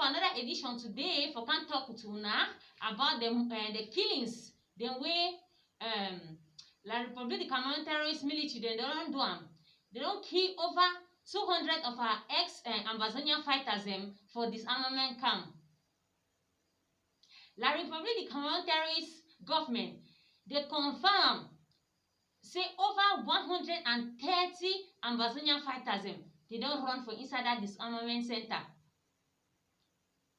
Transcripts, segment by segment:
for another edition today for can talk to una about the killings, the way La Republic the Cameroon terrorist military they don't do them. They don't kill over 200 of our ex-Ambazonian fighters for disarmament camp. La Republic the Cameroon terrorist government they confirm say over 130 Ambazonian fighters they don't run for inside that disarmament center.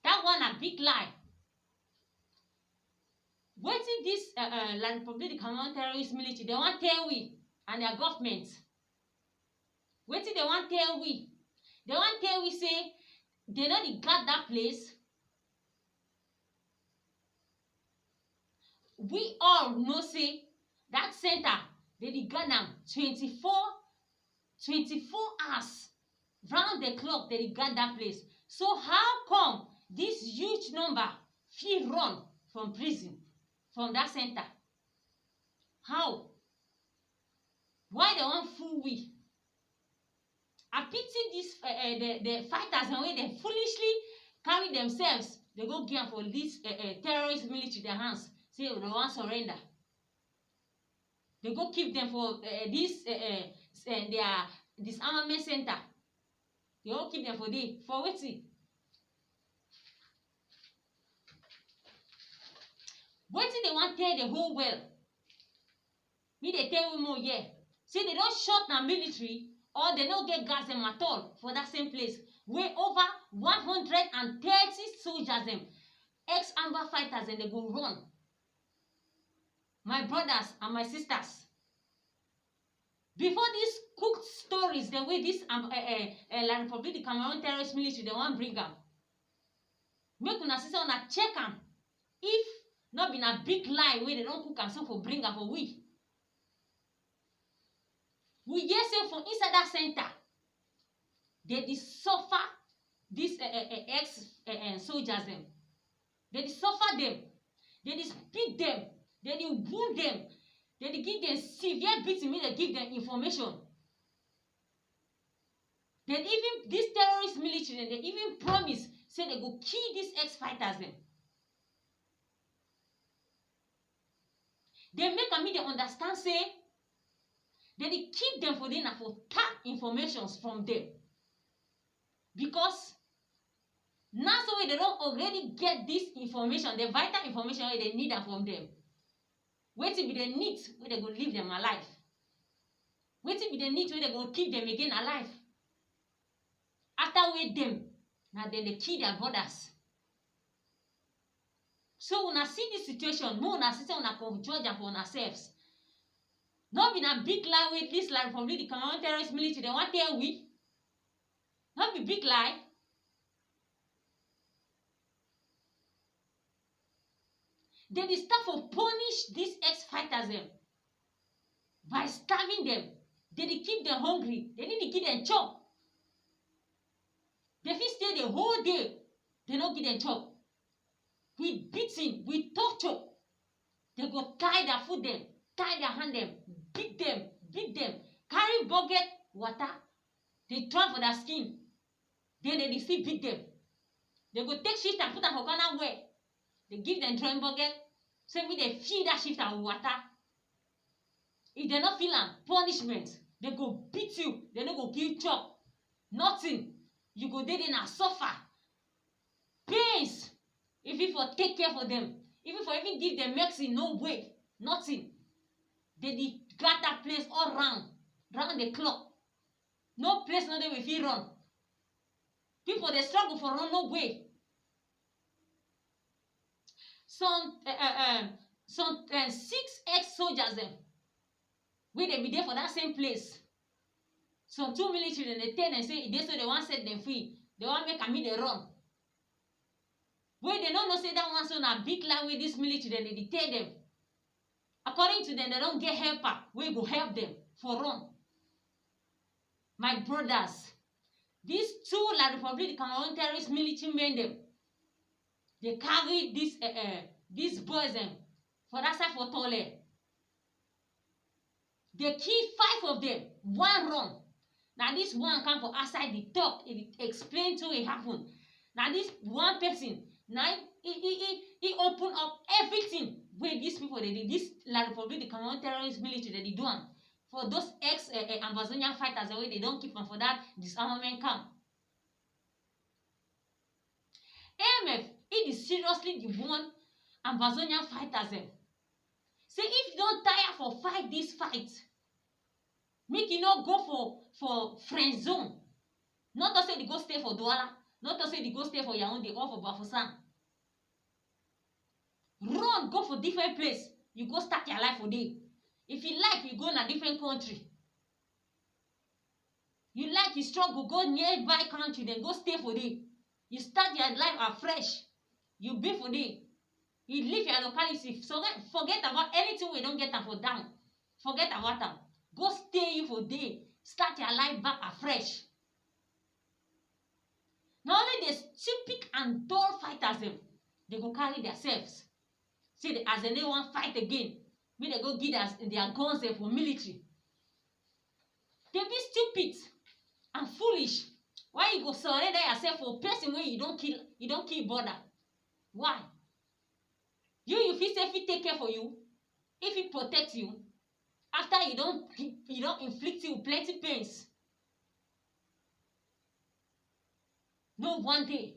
That one a big lie. Wetin this La Republic the Cameroon terrorist military they want tell we and their government. Wetin they want tell we? They want tell we say they know they got that place. We all know say that center they got them 24 hours round the clock they got that place. So how come this huge number fit run from prison from that center? How? Why they want fool we? I pity this the fighters and way they foolishly carry themselves. They go give for this terrorist military their hands. Say they want surrender. They go keep them for their disarmament center. They all keep them for day for wetin? Wetin they want tell the whole world? Me they tell you more here. Say they don't shot na military or they don't get gas them at all for that same place. Where over 130 soldiers them, ex-Amba fighters and they go run. My brothers and my sisters. Before these cooked stories, the way this La Republic the Cameroon terrorist military they want bring am, make una sister una check am. If not been a big lie where they don't cook am so for bring am for we. We hear say for inside that center, they suffer these ex-soldiers them. They suffer them. They beat them. They wound them. They give them severe beating. They give them information. Then even this terrorist military, they even promise say they go kill these ex-fighters them. They make me they understand say they keep them for them for tap informations from them. Because now so they don't already get this information, the vital information they need from them. Wait till be the need where they go leave them alive. Wait till be the need where they go keep them again alive. After wait them, now then they kill their brothers. So when I see this situation, more when I see when I come judge for ourselves. Not be a big lie with this lie from the Cameroon terrorist military. They want tell we. Not be big lie. They start to punish these ex-fighters them by starving them. They keep them hungry. They need to give them chop. They fit stay the whole day. They don't give them chop. With beating, with torture. They go tie their foot them, tie their hand them, beat them, carry bucket water. They trap for their skin. Then they still beat them. They go take shift and put them for corner where. They give them drawing bucket. So me they feed that shift and water. If they not feel punishment, they go beat you. They no go give chop. Nothing. You go there and suffer. Pains. If you for take care for them. If you for even give them medicine, no way. Nothing. They got that place all round the clock. No place no they will feel run. People they struggle for run no way. Some 6 ex-soldiers them. Where they be there for that same place. Some 2 military they tell and say they so they want set them free. They want make me they run. Where they don't know say that one so na big line with this military then they detain them. According to them, they don't get helper. We go help them for run. My brothers, these 2 La Republic the Cameroon terrorist military men them. They carry these boys them for that side for Tole. They kill 5 of them. 1 run. Now this one come for outside the talk. It explain to it happen. Now this one person, now he open up everything where these people they did, this La Republic, the Cameroon terrorist military they do am for those ex-Ambazonian fighters the way they don't keep them for that disarmament camp. AMF, it is seriously the one Ambazonian fighters them. Say if you don't tire for fight this fight, make you not go for friend zone. Not to say they go stay for Douala, not to say they go stay for Yaoundé or for Bafoussam. Run, go for different place. You go start your life for there. If you like, you go in a different country. You like, you struggle, go nearby country, then go stay for there. You start your life afresh. You be for there. You leave your locality. So forget about anything we don't get for down. Forget about them. Go stay you for there. Start your life back afresh. Not only the stupid and dull fighters them, they go carry themselves. See, as they want fight again, may they go give their guns there for military. They be stupid and foolish. Why you go surrender yourself for a person where you don't kill border? Why? You feel say if take care for you, if he protect you, after you don't inflict you plenty pains. No one day.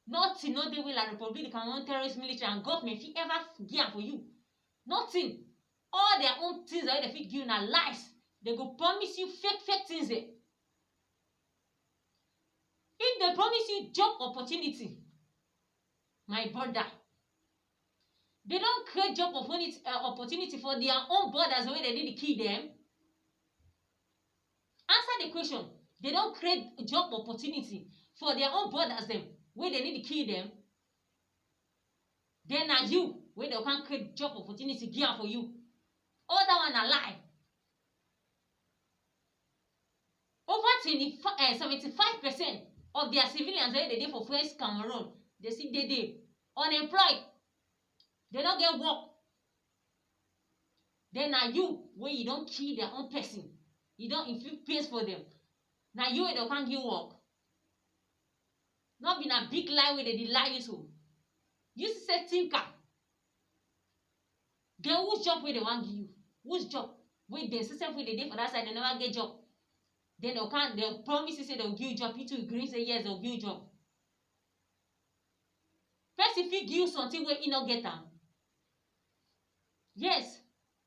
Nothing, no day will La Republic, the Cameroon terrorist military and government if ever give for you. Nothing. All their own things that they fit give you are lies. They go promise you fake things there. If they promise you job opportunity, my brother, they don't create job opportunity for their own borders the way they did kill them. Answer the question. They don't create job opportunity for their own borders them where they need to kill them. Then are you where they can't create job opportunity give for you. All that one are lie. Over 75% of their civilians that they did for West Cameroon, they see they unemployed. They don't get work. Then are you where you don't kill their own person. You don't inflict pain for them. Now you where they can't give work. Not been a big lie where they lie you so. You say thinker. Then whose job where they want give you? Whose job? Where they system where they did for that side, they never get job. Then they'll promise you say they'll give you job. You to agree say yes, they'll give you job. First, if you give something where you not get them. Yes.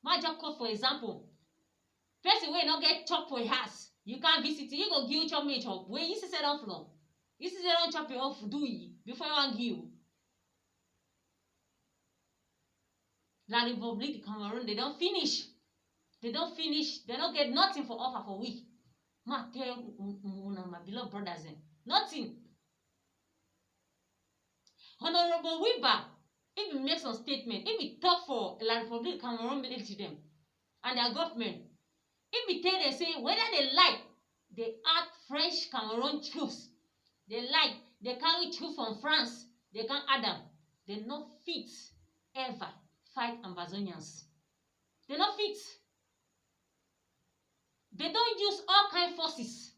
My job code, for example. Person where you not get chop for a house. You can't visit it. You go give you chop me chop. Where you see set on floor. You see set on chop your own do you before you want give. La Republic of Cameroon, they don't finish. They don't finish. They don't get nothing for offer for week. Ma tell my beloved brothers then. Nothing. Honorable Wiba, if he makes some statement, if he talk for La Republic of Cameroon military them and their government, if he tell them say whether they like, they add French Cameroon troops. They like, they carry troops from France. They can add them. They not fit ever fight Ambazonians. They not fit. They don't use all kind of forces.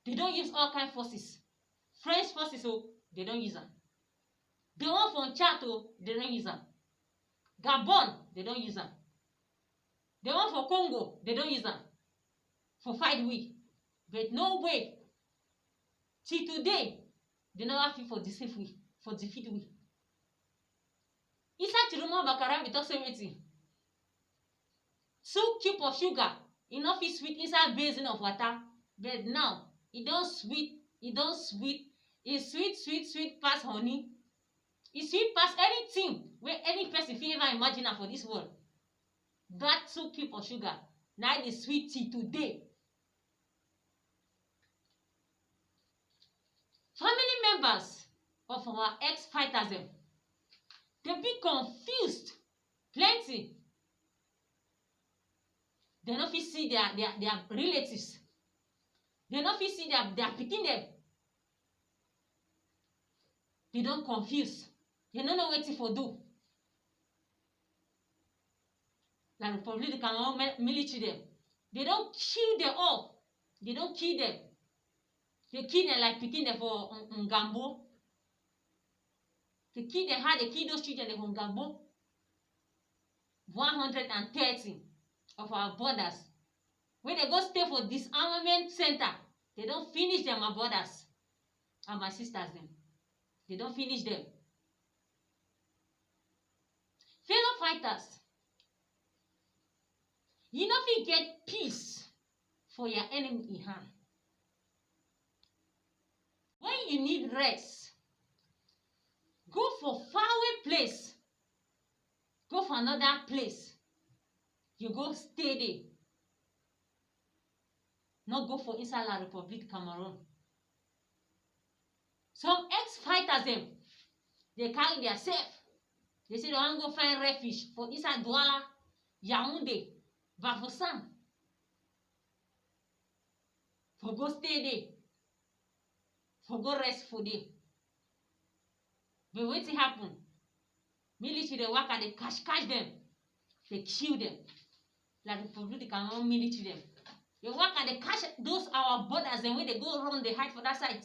They don't use all kind of forces. French forces, oh, they don't use them. The one from Chad, oh, they don't use them. Gabon, they don't use them. The one for Congo, they don't use them. For fight we. But no way. Till today, they never fit for deceive we, for defeat we. Inside Chiruma Bakara, we talk everything. 2 cubes of sugar, enough is sweet inside basin of water. But now, it don't sweet, it's sweet past honey. It's sweet past anything where any person feel ever imagine for this world. That 2 cubes of sugar, now it is sweet tea today. Family members of our ex-fighters, they be confused. Plenty. They don't fit see their relatives. They don't fit see their picking them. They don't confuse. They don't know what to do. La Republic of Cameroon military them. They don't kill them all. They don't kill them. They kill them like picking them for Ngambo. They kill them how they kill those children for Ngambo. 130 of our brothers. When they go stay for disarmament center, they don't finish them, my brothers and my sisters them. They don't finish them. Fellow fighters, you know if you get peace for your enemy in hand. When you need rest, go for faraway place. Go for another place. You go stay there. Not go for inside La Republic Cameroon. Some ex-fighters them, they carry their self. They say they want to go find refuge for inside Douala, Yaoundé, Bafoussam. For go stay there. For go rest for there. But what happen? Military they work and they catch them. They kill them. Like Republic Cameroon military them. They work and they catch those our borders and when they go around they hide for that side.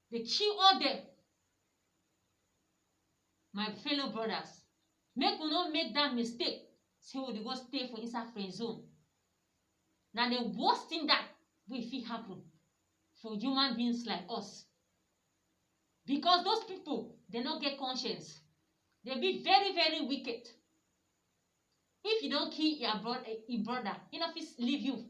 They kill all them. My fellow brothers, make we not make that mistake. Say we go stay for inside friend zone. Now the worst thing that will fit happen for human beings like us. Because those people, they don't get conscience. They be very, very wicked. If you don't kill your brother, enough is leave you.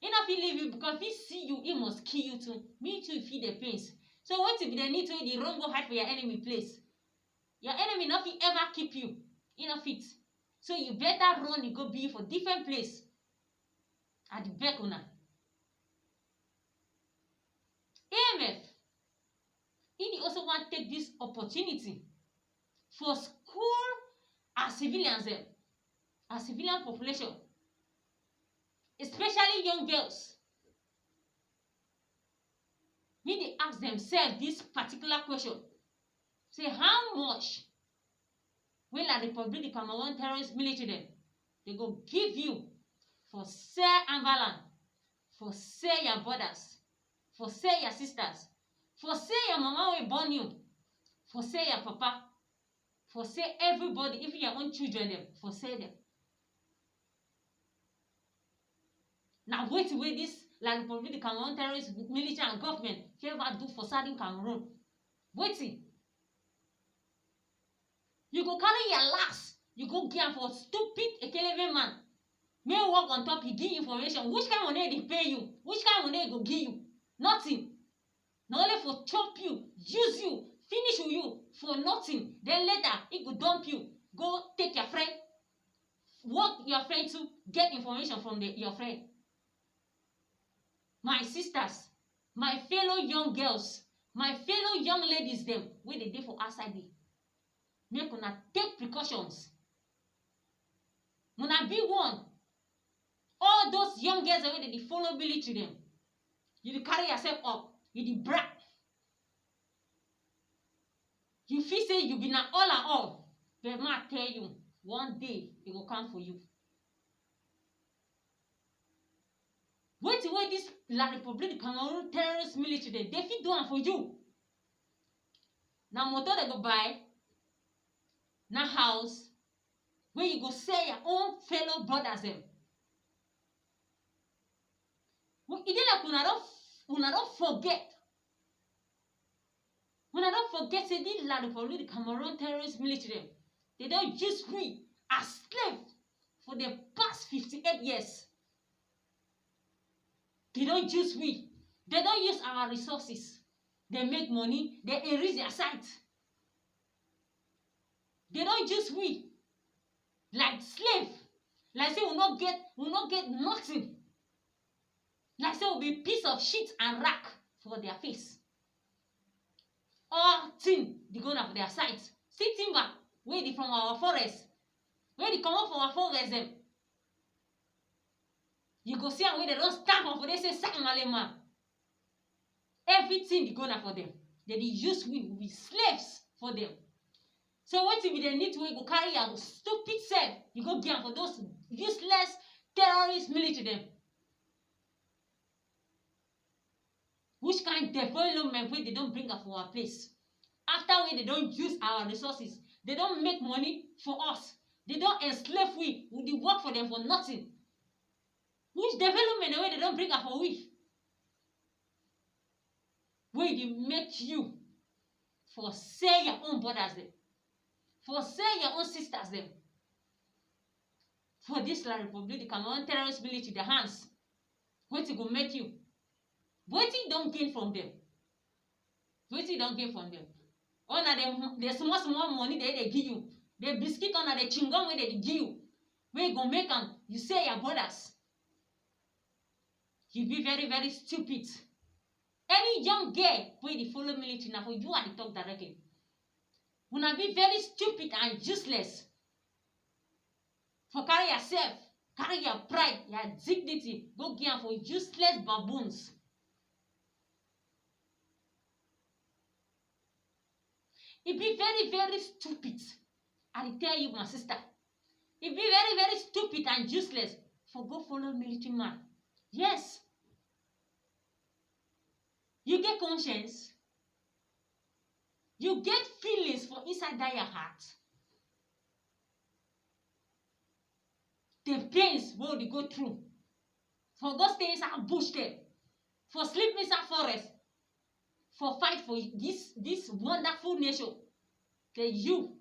Enough he leave you because if he see you, he must kill you too. Me too, feel the pains. So what if they need to the wrong go hide for your enemy place? Your enemy not ever keep you. Enough it. So you better run, you go be for different place. At the back on. AMF, he also want to take this opportunity for school as civilians, as civilian population, especially young girls. When they ask themselves this particular question, say how much will the Republic Cameroon terrorist military they go give you for say Anvalan, for say your brothers, for say your sisters, for say your mama will born you, for say your papa, for say everybody, even your own children them, for say them. Now wait this like Republic Cameroon terrorist military and government can ever do for southern Cameroon. Waiting. You go carry your last, you go give for stupid Ekelebe man. May work on top, he give information. Which kind of money they pay you? Which kind of money they go give you? Nothing. Not only for chop you, use you, finish with you for nothing. Then later, he go dump you. Go take your friend, work your friend to get information from your friend. My sisters, my fellow young girls, my fellow young ladies, them, where they dey for outside there. Make una take precautions. Una be one. All those young girls where they follow military them. You carry yourself up. You brag. You feel say you be na all and all. But ma tell you, one day it will come for you. Wait this La Republic Cameroon terrorist military they fit do one for you. Now motor they go buy. Now house where you go say your own fellow brothers them. It is like una don't forget. Una don't forget say this La Republic Cameroon terrorist military. They don't use we as slaves for the past 58 years. They don't use we. They don't use our resources. They make money. They erase their sight. They don't use we like slave. Like say we not get nothing. Like say we be piece of shit and rack for their face. All thing they go for their sight. See timber where they from our forest. Where they come up from our forest them. You go see where they don't stamp on for they say sack malema. Everything they go for them. They use we be slaves for them. So what if they need to go carry your stupid self? You go get for those useless terrorist military them. Which kind development wey they don bring am for our place? After wey they don use our resources, they don make money for us, they don enslave we dey work for them for nothing. Which development wey they don bring am for we? Wey dey make you for sell your own brothers dem, for sell your own sisters dem for dis La Republic Cameroon terrorist military their hands. Wetin go make you? Wetin you don gain from them? Wetin you don gain from them? All na the small small money dey give you, the biscuit or na the chewing-gum wey dey give you, wey go make am you sell your brothers. You be very very stupid. Any young girl wey dey follow military, na for you I dey talk directly. Una be very stupid and useless for carry yourself, carry your pride, your dignity, go give am for useless baboons. E be very very stupid. I dey tell you my sister, e be very very stupid and useless for go follow military man. Yes, you get conscience, you get feelings for inside that your heart. The pains wey we dey go through for go stay inside bush dem, for sleep inside forest, for fight for this wonderful nation. Then you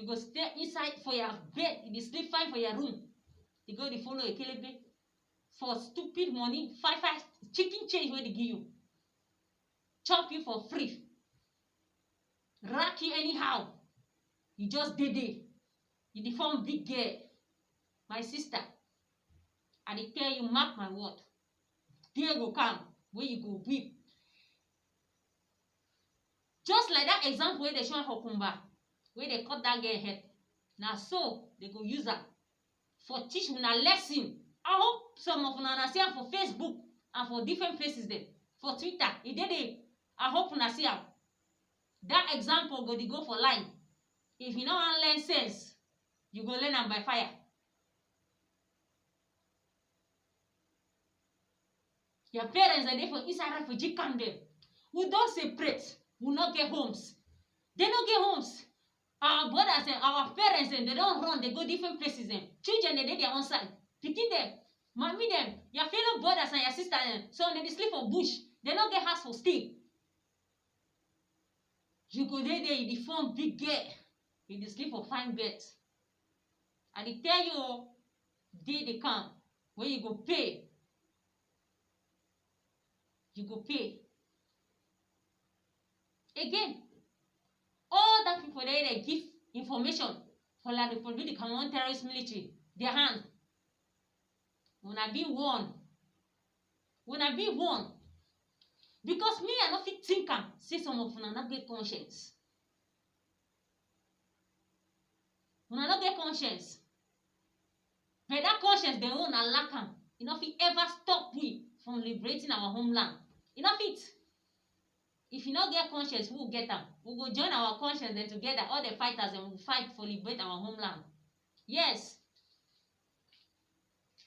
go stay inside for your bed, you dey sleep fine for your room. You go dey follow ekelebe for stupid money, five chicken change wey dey give you, chop you for free, rack you anyhow. You just dey there, you dey form big girl. My sister, I dey tell you, mark my word, day go come wey you go weep. Just like that example wey dey show for Kumba, wey dey cut that girl head, na so they go use am for teach una lesson. I hope some of una see am for Facebook and for different places dem, for Twitter, e dey there. I hope una see am. That example go dey go for line. If you no wan learn sense, you go learn am by fire. Your parents are there for inside refugee camp dem. We don separate, we no get homes. They no get homes. Our brothers and our parents dem, they don run, they go different places dem. Children dey their own side. Pikin dem, mommy dem, your fellow brothers and your sisters dem, some dey sleep for bush. They no get house for stay. You go dey there, you dey form big girl, you dey sleep for fine bed. I dey tell you, day dey come when you go pay. You go pay. Again, all that people they give information for La Republic Cameroon terrorist military, their hand. Una be one. Una be one. Because me, I no fit think am, say some of una not get conscience. Una no get conscience. But that conscience, they own a lack am. E no fit ever stop we from liberating our homeland. E no fit. If you no get conscience, who will get am? We go join our conscience then together, all the fighters, and we fight for liberate our homeland. Yes.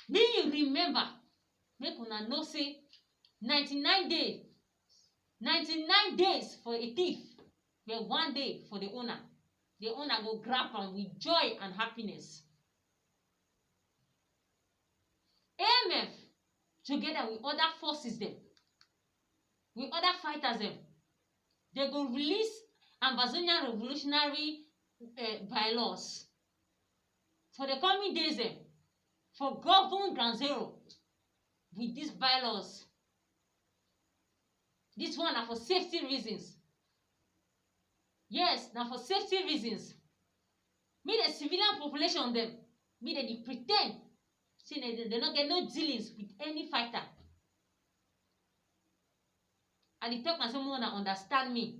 Me remember, make una know say 99 days for a thief, but 1 day for the owner. The owner go grab am with joy and happiness. AMF, together with other forces them, with other fighters them, they go release Ambazonian revolutionary bylaws for the coming days them, for govern Ground Zero with these bylaws. This one are for safety reasons. Yes, now for safety reasons. Me the civilian population them, me they pretend say they don't get no dealings with any fighter. And the talk and someone understand me.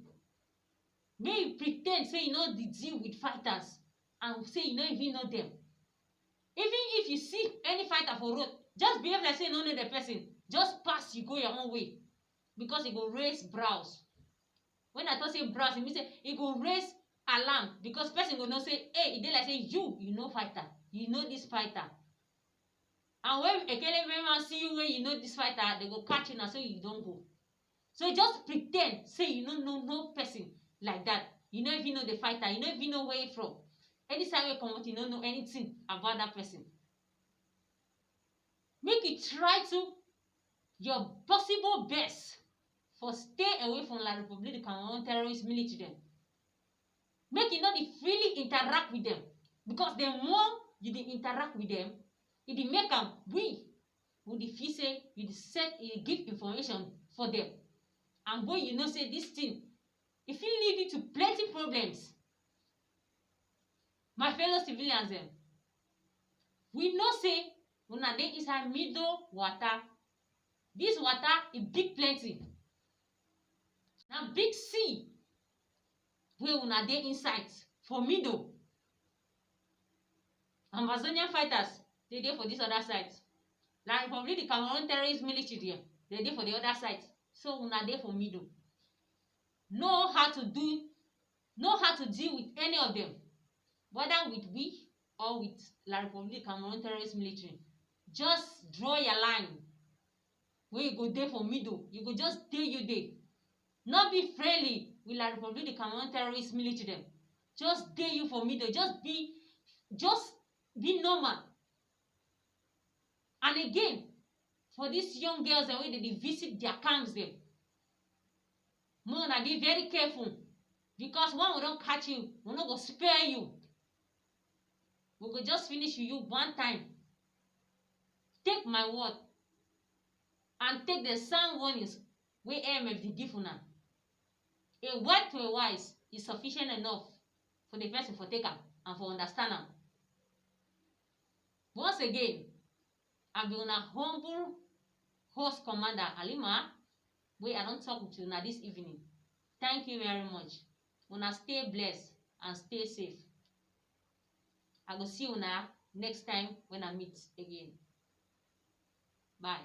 May you pretend say you know the deal with fighters and say you don't even know them. Even if you see any fighter for road, just behave like say you don't know the person. Just pass, you go your own way. Because it go raise brows. When I talk say brows, it means say it go raise alarm. Because person go know say, hey, it like say you know fighter. You know this fighter. And when Ekele man see you when you know this fighter, they go catch you and say you don't go. So just pretend say you no know no person like that. You no even know the fighter, you no even know where he from. Anytime you come out, you don't know anything about that person. Make you try to your possible best for stay away from La République du Cameroun terrorist military dem. Make you not freely interact with them, because the more you dey interact with them, e dey make am we dey feel say you dey set you dey give information for them, and when you know say this thing e fit lead you to plenty problems. My fellow civilians dem, we know say una dey inside middle water. This water e big plenty, na big sea wey una dey inside for middle. Amazonian fighters dey dey for this other side. La République du Cameroun terrorist military there, dey dey for the other side. So una dey for middle. Know how to deal with any of them, whether with we or with La République du Cameroun terrorist military. Just draw your line wey you go dey for middle. You go just dey you dey. Not be friendly with La République du Cameroun terrorist military dem. Just dey you for middle. Just be normal. And again, for these young girls dem wey dey visit their camps dem, make una dey very careful, because when we don catch you, we no go spare you. We go just finish you one time. Take my word and take the sound warnings wey AMF dey give una. A word to a wise is sufficient enough for the person for take am and for understand am. Once again, I be una humble host commander Halima, wey I don talk with una this evening. Thank you very much. Una stay blessed and stay safe. I go see una next time when I meet again. Bye.